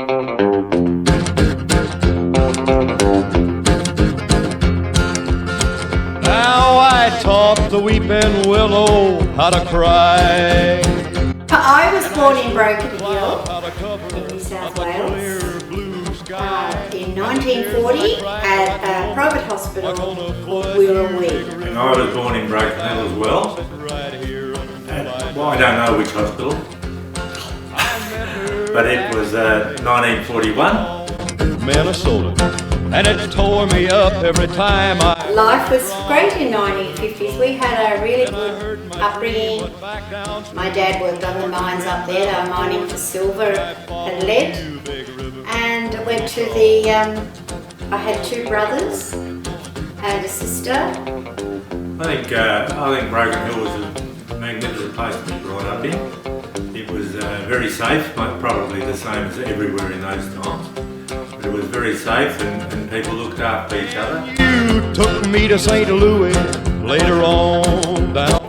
Now I taught the weeping willow how to cry. I was born in Broken Hill, in New South Wales, in 1940 at a private hospital called Wirrawee. And I was born in Broken Hill as well. Well, I don't know which hospital, but it was 1941. Minnesota, and it tore me up every time Life was great in the 1950s. We had a really good upbringing. My dad worked on the mines up there. They were mining for silver and lead. And went to the, I had two brothers and a sister. I think Broken Hill was a magnificent place to be brought up in. It was very safe, probably the same as everywhere in those times. But it was very safe and people looked after each other. You took me to St. Louis later on down.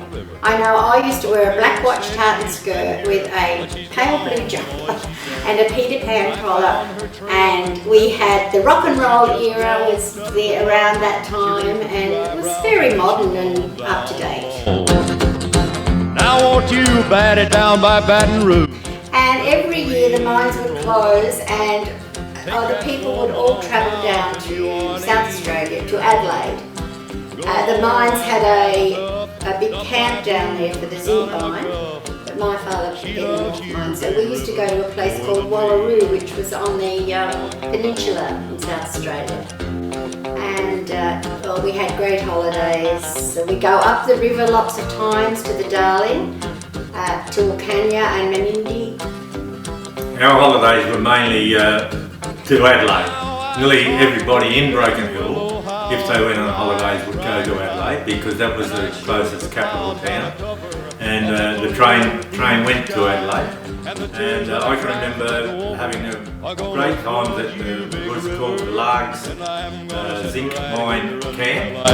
I know I used to wear a black watch tartan skirt with a pale blue jumper and a Peter Pan collar, and we had the rock and roll era was there around that time, and it was very modern and up to date. Now won't you bat it down by Baton Rouge? And every year the mines would close and the people would all travel down to South Australia, to Adelaide. The mines had a big camp down there for the zinc mine, but my father was the North mine, so we used to go to a place called Wallaroo, which was on the peninsula in South Australia. And we had great holidays. So we go up the river lots of times to the Darling, to Wilcannia and Menindee. Our holidays were mainly to Adelaide. Nearly everybody in Broken Hill, if they went on holidays, would go to Adelaide because that was the closest capital town, and the train went to Adelaide. And I can remember having a great time at what was called the Largs zinc mine camp.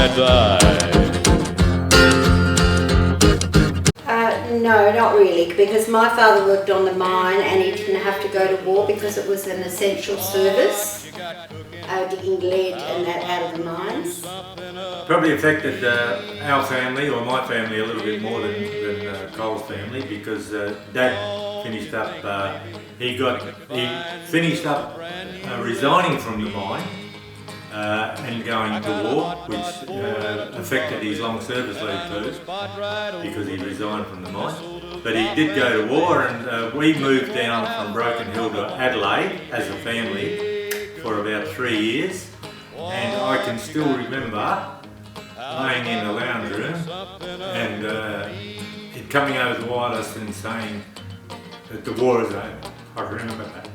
No, not really, because my father worked on the mine and he didn't have to go to war because it was an essential service, digging lead and that out of the mines. Probably affected our family, or my family, a little bit more than Cole's family, because Dad finished up. He finished up resigning from the mine and going to war, which affected his long service leave too, because he resigned from the mine. But he did go to war, and we moved down from Broken Hill to Adelaide as a family for about 3 years. And I can still remember laying in the lounge room and it coming over the wireless and saying that the war is over. I remember that.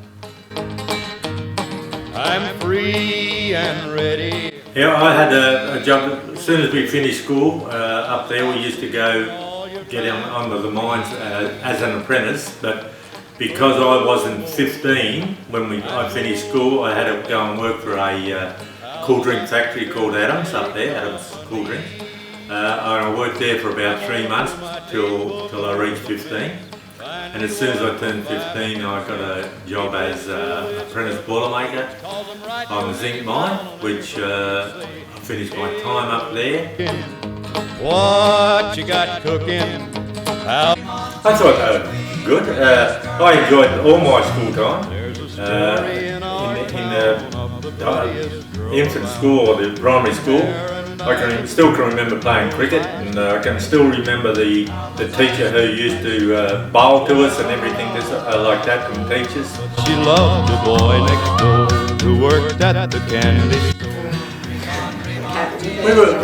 I'm free and ready. Yeah, I had a job. As soon as we finished school up there, we used to go get onto the mines as an apprentice, but because I wasn't 15 when I finished school, I had to go and work for a cool drink factory called Adams up there, Adams Cool Drink. I worked there for about 3 months till I reached 15. And as soon as I turned 15, I got a job as apprentice boilermaker on the zinc mine, which I finished my time up there. What you got cooking? I thought they were good. I enjoyed all my school time. In the infant school or the primary school, I still can remember playing cricket, and I can still remember the teacher who used to bowl to us and everything like that from teachers. She loved the boy next door who worked at the candy store. We were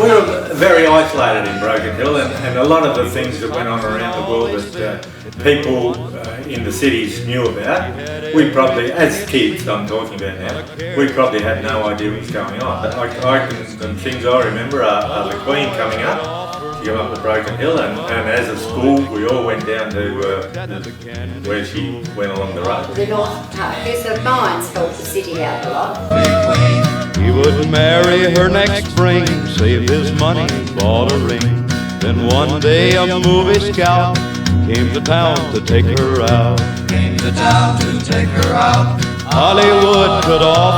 very isolated in Broken Hill, and a lot of the things that went on around the world that people in the cities knew about, we probably, as kids I'm talking about now, we probably had no idea what was going on. But the things I remember are the Queen coming up, she came up to Broken Hill, and as a school we all went down to where she went along the road. The North because the mines helped the city out a lot. He would marry her next spring, save his money, bought a ring. Then one day a movie scout came to town to take her out. Came to town to take her out Hollywood could offer